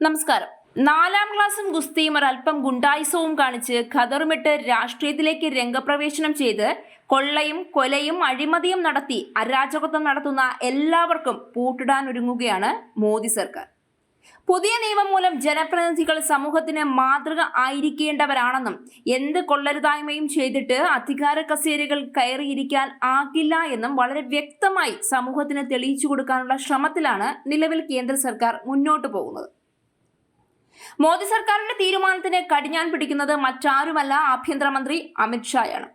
നമസ്കാരം. 4ാം ക്ലാസും ഗുസ്തിയും ഒരൽപ്പം ഗുണ്ടായിസവും കാണിച്ച് ഖദറുമിട്ട് രാഷ്ട്രീയത്തിലേക്ക് രംഗപ്രവേശനം ചെയ്ത് കൊള്ളയും കൊലയും അഴിമതിയും നടത്തി അരാജകത്വം നടത്തുന്ന എല്ലാവർക്കും പൂട്ടിടാനൊരുങ്ങുകയാണ് മോദി സർക്കാർ. പുതിയ നിയമം മൂലം ജനപ്രതിനിധികൾ സമൂഹത്തിന് മാതൃക ആയിരിക്കേണ്ടവരാണെന്നും എന്ത് കൊള്ളരുതായ്മയും ചെയ്തിട്ട് അധികാര കസേരകൾ കയറിയിരിക്കാൻ ആകില്ല എന്നും വളരെ വ്യക്തമായി സമൂഹത്തിന് തെളിയിച്ചു കൊടുക്കാനുള്ള ശ്രമത്തിലാണ് നിലവിൽ കേന്ദ്ര സർക്കാർ മുന്നോട്ടു പോകുന്നത്. മോദി സർക്കാരിന്റെ തീരുമാനത്തിന് കടിഞ്ഞാൻ പിടിക്കുന്നത് മറ്റാരുമല്ല, ആഭ്യന്തരമന്ത്രി അമിത്ഷായാണ്.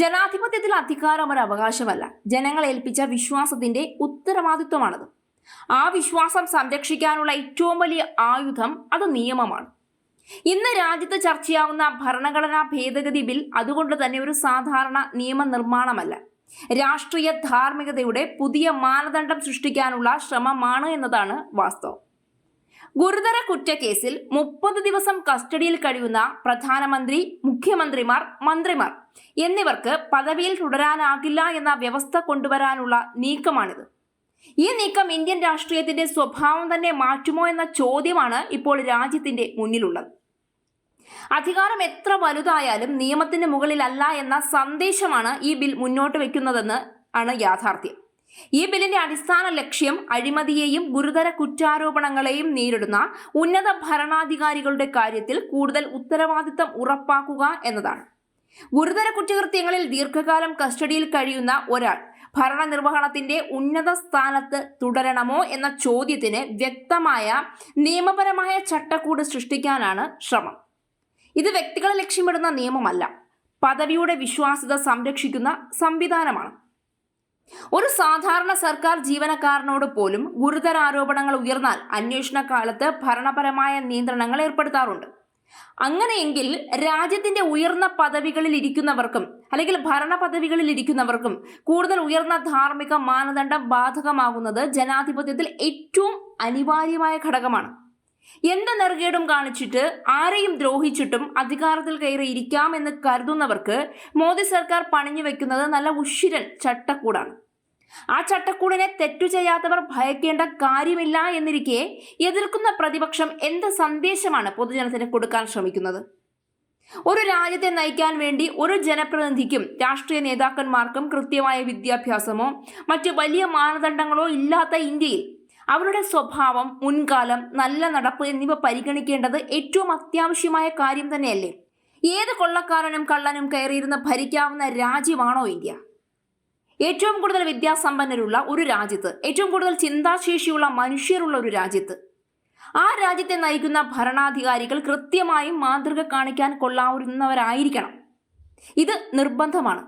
ജനാധിപത്യത്തിൽ അധികാരം ഒരു അവകാശമല്ല, ജനങ്ങൾ ഏൽപ്പിച്ച വിശ്വാസത്തിന്റെ ഉത്തരവാദിത്വമാണത്. ആ വിശ്വാസം സംരക്ഷിക്കാനുള്ള ഏറ്റവും വലിയ ആയുധം അത് നിയമമാണ്. ഇന്ന് രാജ്യത്ത് ചർച്ചയാവുന്ന ഭരണഘടനാ ഭേദഗതി ബിൽ അതുകൊണ്ട് തന്നെ ഒരു സാധാരണ നിയമനിർമ്മാണമല്ല, രാഷ്ട്രീയ ധാർമ്മികതയുടെ പുതിയ മാനദണ്ഡം സൃഷ്ടിക്കാനുള്ള ശ്രമമാണ് എന്നതാണ് വാസ്തവം. ഗുരുതര കുറ്റക്കേസിൽ 30 ദിവസം കസ്റ്റഡിയിൽ കഴിയുന്ന പ്രധാനമന്ത്രി, മുഖ്യമന്ത്രിമാർ, മന്ത്രിമാർ എന്നിവർക്ക് പദവിയിൽ തുടരാനാകില്ല എന്ന വ്യവസ്ഥ കൊണ്ടുവരാനുള്ള നീക്കമാണിത്. ഈ നീക്കം ഇന്ത്യൻ രാഷ്ട്രീയത്തിന്റെ സ്വഭാവം തന്നെ മാറ്റുമോ എന്ന ചോദ്യമാണ് ഇപ്പോൾ രാജ്യത്തിന്റെ മുന്നിലുള്ളത്. അധികാരം എത്ര വലുതായാലും നിയമത്തിന് മുകളിലല്ല എന്ന സന്ദേശമാണ് ഈ ബിൽ മുന്നോട്ട് വെക്കുന്നതെന്ന് ആണ് യാഥാർത്ഥ്യം. ഈ ബില്ലിന്റെ അടിസ്ഥാന ലക്ഷ്യം അഴിമതിയെയും ഗുരുതര കുറ്റാരോപണങ്ങളെയും നേരിടുന്ന ഉന്നത ഭരണാധികാരികളുടെ കാര്യത്തിൽ കൂടുതൽ ഉത്തരവാദിത്തം ഉറപ്പാക്കുക എന്നതാണ്. ഗുരുതര കുറ്റകൃത്യങ്ങളിൽ ദീർഘകാലം കസ്റ്റഡിയിൽ കഴിയുന്ന ഒരാൾ ഭരണനിർവഹണത്തിന്റെ ഉന്നത സ്ഥാനത്ത് തുടരണമോ എന്ന ചോദ്യത്തിന് വ്യക്തമായ നിയമപരമായ ചട്ടക്കൂട് സൃഷ്ടിക്കാനാണ് ശ്രമം. ഇത് വ്യക്തികളെ ലക്ഷ്യമിടുന്ന നിയമമല്ല, പദവിയുടെ വിശ്വാസ്യത സംരക്ഷിക്കുന്ന സംവിധാനമാണ്. ഒരു സാധാരണ സർക്കാർ ജീവനക്കാരനോട് പോലും ഗുരുതര ആരോപണങ്ങൾ ഉയർന്നാൽ അന്വേഷണ കാലത്ത് ഭരണപരമായ നിയന്ത്രണങ്ങൾ ഏർപ്പെടുത്താറുണ്ട്. അങ്ങനെയെങ്കിൽ രാജ്യത്തിന്റെ ഉയർന്ന പദവികളിൽ ഇരിക്കുന്നവർക്കും അല്ലെങ്കിൽ ഭരണ പദവികളിൽ ഇരിക്കുന്നവർക്കും കൂടുതൽ ഉയർന്ന ധാർമ്മിക മാനദണ്ഡം ബാധകമാകുന്നത് ജനാധിപത്യത്തിൽ ഏറ്റവും അനിവാര്യമായ ഘടകമാണ്. എന്ത് നെറുകേടും കാണിച്ചിട്ട് ആരെയും ദ്രോഹിച്ചിട്ടും അധികാരത്തിൽ കയറി ഇരിക്കാമെന്ന് കരുതുന്നവർക്ക് മോദി സർക്കാർ പണിഞ്ഞു വെക്കുന്നത് നല്ല ഉശിരൻ ചട്ടക്കൂടാണ്. ആ ചട്ടക്കൂടിനെ തെറ്റു ചെയ്യാത്തവർ ഭയക്കേണ്ട കാര്യമില്ല എന്നിരിക്കെ എതിർക്കുന്ന പ്രതിപക്ഷം എന്ത് സന്ദേശമാണ് പൊതുജനത്തിന് കൊടുക്കാൻ ശ്രമിക്കുന്നത്? ഒരു രാജ്യത്തെ നയിക്കാൻ വേണ്ടി ഒരു ജനപ്രതിനിധിക്കും രാഷ്ട്രീയ നേതാക്കന്മാർക്കും കൃത്യമായ വിദ്യാഭ്യാസമോ മറ്റ് വലിയ മാനദണ്ഡങ്ങളോ ഇല്ലാത്ത ഇന്ത്യയിൽ അവരുടെ സ്വഭാവം, മുൻകാലം, നല്ല നടപ്പ് എന്നിവ പരിഗണിക്കേണ്ടത് ഏറ്റവും അത്യാവശ്യമായ കാര്യം തന്നെയല്ലേ? ഏത് കൊള്ളക്കാരനും കള്ളനും കയറിയിരുന്ന് ഭരിക്കാവുന്ന രാജ്യമാണോ ഇന്ത്യ? ഏറ്റവും കൂടുതൽ വിദ്യാസമ്പന്നരുള്ള ഒരു രാജ്യത്ത്, ഏറ്റവും കൂടുതൽ ചിന്താശേഷിയുള്ള മനുഷ്യരുള്ള ഒരു രാജ്യത്ത്, ആ രാജ്യത്തെ നയിക്കുന്ന ഭരണാധികാരികൾ കൃത്യമായും മാതൃക കാണിക്കാൻ കൊള്ളാവുന്നവരായിരിക്കണം. ഇത് നിർബന്ധമാണ്.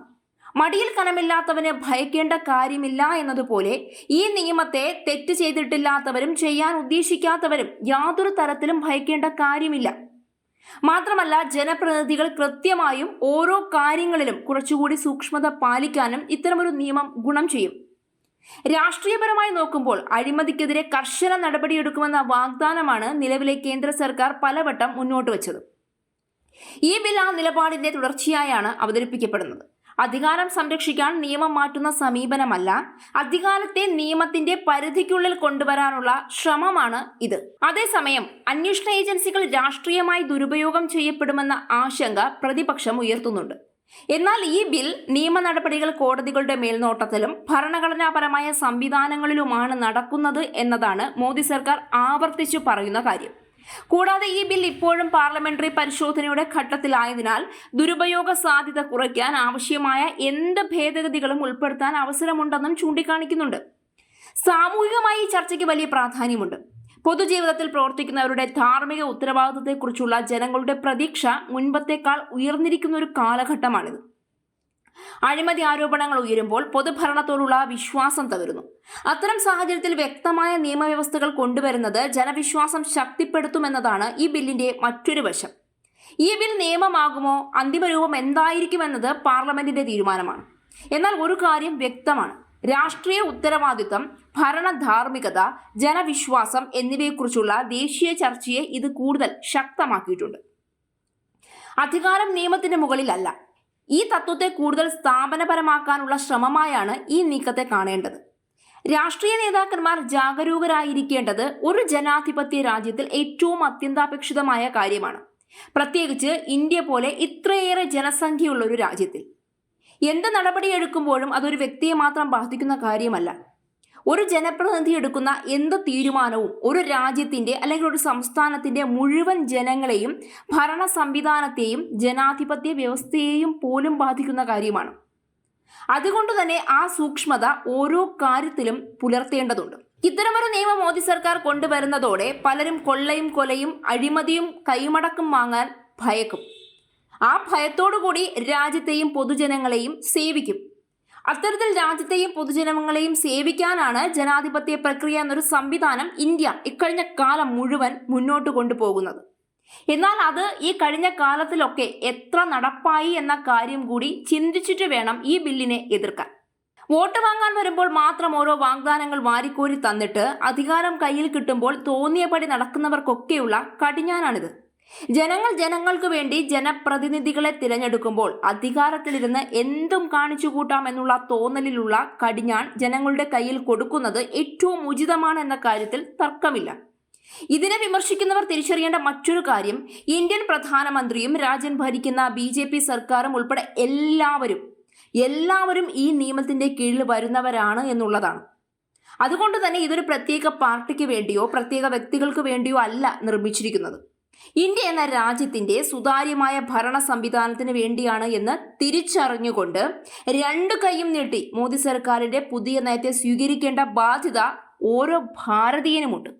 മടിയിൽ കനമില്ലാത്തവന് ഭയക്കേണ്ട കാര്യമില്ല എന്നതുപോലെ ഈ നിയമത്തെ തെറ്റ് ചെയ്തിട്ടില്ലാത്തവരും ചെയ്യാൻ ഉദ്ദേശിക്കാത്തവരും യാതൊരു തരത്തിലും ഭയക്കേണ്ട കാര്യമില്ല. മാത്രമല്ല, ജനപ്രതിനിധികൾ കൃത്യമായും ഓരോ കാര്യങ്ങളിലും കുറച്ചുകൂടി സൂക്ഷ്മത പാലിക്കാനും ഇത്തരമൊരു നിയമം ഗുണം ചെയ്യും. രാഷ്ട്രീയപരമായി നോക്കുമ്പോൾ അഴിമതിക്കെതിരെ കർശന നടപടിയെടുക്കുമെന്ന വാഗ്ദാനമാണ് നിലവിലെ കേന്ദ്ര സർക്കാർ പലവട്ടം മുന്നോട്ട് വെച്ചത്. ഈ ബിൽ ആ നിലപാടിന്റെ തുടർച്ചയായാണ് അവതരിപ്പിക്കപ്പെടുന്നത്. അധികാരം സംരക്ഷിക്കാൻ നിയമം മാറ്റുന്ന സമീപനമല്ല, അധികാരത്തെ നിയമത്തിന്റെ പരിധിക്കുള്ളിൽ കൊണ്ടുവരാനുള്ള ശ്രമമാണ് ഇത്. അതേസമയം അന്വേഷണ ഏജൻസികൾ രാഷ്ട്രീയമായി ദുരുപയോഗം ചെയ്യപ്പെടുമെന്ന ആശങ്ക പ്രതിപക്ഷം ഉയർത്തുന്നുണ്ട്. എന്നാൽ ഈ ബിൽ നിയമ നടപടികൾ കോടതികളുടെ മേൽനോട്ടത്തിലും ഭരണഘടനാപരമായ സംവിധാനങ്ങളിലുമാണ് നടക്കുന്നത് എന്നതാണ് മോദി സർക്കാർ ആവർത്തിച്ചു പറയുന്ന കാര്യം. കൂടാതെ ഈ ബിൽ ഇപ്പോഴും പാർലമെന്ററി പരിശോധനയുടെ ഘട്ടത്തിലായതിനാൽ ദുരുപയോഗ സാധ്യത കുറയ്ക്കാൻ ആവശ്യമായ എന്ത് ഭേദഗതികളും ഉൾപ്പെടുത്താൻ അവസരമുണ്ടെന്നും ചൂണ്ടിക്കാണിക്കുന്നുണ്ട്. സാമൂഹികമായി ഈ ചർച്ചയ്ക്ക് വലിയ പ്രാധാന്യമുണ്ട്. പൊതുജീവിതത്തിൽ പ്രവർത്തിക്കുന്നവരുടെ ധാർമ്മിക ഉത്തരവാദിത്തത്തെക്കുറിച്ചുള്ള ജനങ്ങളുടെ പ്രതീക്ഷ മുൻപത്തേക്കാൾ ഉയർന്നിരിക്കുന്ന ഒരു കാലഘട്ടമാണിത്. അഴിമതി ആരോപണങ്ങൾ ഉയരുമ്പോൾ പൊതുഭരണത്തോടുള്ള വിശ്വാസം തകരുന്നു. അത്തരം സാഹചര്യത്തിൽ വ്യക്തമായ നിയമവ്യവസ്ഥകൾ കൊണ്ടുവരുന്നത് ജനവിശ്വാസം ശക്തിപ്പെടുത്തുമെന്നതാണ് ഈ ബില്ലിന്റെ മറ്റൊരു വശം. ഈ ബിൽ നിയമമാകുമോ, അന്തിമ രൂപം എന്തായിരിക്കുമെന്നത് പാർലമെന്റിന്റെ തീരുമാനമാണ്. എന്നാൽ ഒരു കാര്യം വ്യക്തമാണ്, രാഷ്ട്രീയ ഉത്തരവാദിത്തം, ഭരണധാർമ്മികത, ജനവിശ്വാസം എന്നിവയെക്കുറിച്ചുള്ള ദേശീയ ചർച്ചയെ ഇത് കൂടുതൽ ശക്തമാക്കിയിട്ടുണ്ട്. അധികാരം നിയമത്തിന് മുകളിലല്ല. ഈ തത്വത്തെ കൂടുതൽ സ്ഥാപനപരമാക്കാനുള്ള ശ്രമമായാണ് ഈ നീക്കത്തെ കാണേണ്ടത്. രാഷ്ട്രീയ നേതാക്കന്മാർ ജാഗരൂകരായിരിക്കേണ്ടത് ഒരു ജനാധിപത്യ രാജ്യത്തിൽ ഏറ്റവും അത്യന്താപേക്ഷിതമായ കാര്യമാണ്. പ്രത്യേകിച്ച് ഇന്ത്യ പോലെ ഇത്രയേറെ ജനസംഖ്യയുള്ള ഒരു രാജ്യത്തിൽ. എന്ത് നടപടിയെടുക്കുമ്പോഴും അതൊരു വ്യക്തിയെ മാത്രം ബാധിക്കുന്ന കാര്യമല്ല. ഒരു ജനപ്രതിനിധി എടുക്കുന്ന എന്ത് തീരുമാനവും ഒരു രാജ്യത്തിന്റെ അല്ലെങ്കിൽ ഒരു സംസ്ഥാനത്തിന്റെ മുഴുവൻ ജനങ്ങളെയും, ഭരണ സംവിധാനത്തെയും, ജനാധിപത്യ വ്യവസ്ഥയെയും പോലും ബാധിക്കുന്ന കാര്യമാണ്. അതുകൊണ്ട് തന്നെ ആ സൂക്ഷ്മത ഓരോ കാര്യത്തിലും പുലർത്തേണ്ടതുണ്ട്. ഇത്തരമൊരു നിയമം മോദി സർക്കാർ കൊണ്ടുവരുന്നതോടെ പലരും കൊള്ളയും കൊലയും അഴിമതിയും കൈമടക്കും വാങ്ങാൻ ഭയക്കും. ആ ഭയത്തോടുകൂടി രാജ്യത്തെയും പൊതുജനങ്ങളെയും സേവിക്കും. അത്തരത്തിൽ രാജ്യത്തെയും പൊതുജനങ്ങളെയും സേവിക്കാനാണ് ജനാധിപത്യ പ്രക്രിയ എന്നൊരു സംവിധാനം ഇന്ത്യ ഇക്കഴിഞ്ഞ കാലം മുഴുവൻ മുന്നോട്ട് കൊണ്ടുപോകുന്നത്. എന്നാൽ അത് ഈ കഴിഞ്ഞ കാലത്തിലൊക്കെ എത്ര നടപ്പായി എന്ന കാര്യം കൂടി ചിന്തിച്ചിട്ട് വേണം ഈ ബില്ലിനെ എതിർക്കാൻ. വോട്ട് വാങ്ങാൻ വരുമ്പോൾ മാത്രം ഓരോ വാഗ്ദാനങ്ങൾ വാരിക്കോരി തന്നിട്ട് അധികാരം കയ്യിൽ കിട്ടുമ്പോൾ തോന്നിയപടി നടക്കുന്നവർക്കൊക്കെയുള്ള കടിഞ്ഞാനാണിത്. ജനങ്ങൾ ജനങ്ങൾക്ക് വേണ്ടി ജനപ്രതിനിധികളെ തിരഞ്ഞെടുക്കുമ്പോൾ അധികാരത്തിലിരുന്ന് എന്തും കാണിച്ചു കൂട്ടാമെന്നുള്ള തോന്നലിലുള്ള കടിഞ്ഞാൺ ജനങ്ങളുടെ കയ്യിൽ കൊടുക്കുന്നത് ഏറ്റവും ഉചിതമാണ് എന്ന കാര്യത്തിൽ തർക്കമില്ല. ഇതിനെ വിമർശിക്കുന്നവർ തിരിച്ചറിയേണ്ട മറ്റൊരു കാര്യം, ഇന്ത്യൻ പ്രധാനമന്ത്രിയും രാജ്യം ഭരിക്കുന്ന BJP സർക്കാരും ഉൾപ്പെടെ എല്ലാവരും ഈ നിയമത്തിന്റെ കീഴിൽ വരുന്നവരാണ് എന്നുള്ളതാണ്. അതുകൊണ്ട് തന്നെ ഇതൊരു പ്രത്യേക പാർട്ടിക്ക് വേണ്ടിയോ പ്രത്യേക വ്യക്തികൾക്ക് വേണ്ടിയോ അല്ല നിർമ്മിച്ചിരിക്കുന്നത്. ഇന്ത്യ എന്ന രാജ്യത്തിന്റെ സുതാര്യമായ ഭരണ സംവിധാനത്തിന് വേണ്ടിയാണ് എന്ന് തിരിച്ചറിഞ്ഞുകൊണ്ട് രണ്ടു കൈയും നീട്ടി മോദി സർക്കാരിന്റെ പുതിയ നയത്തെ സ്വീകരിക്കേണ്ട ബാധ്യത ഓരോ ഭാരതീയനുമുണ്ട്.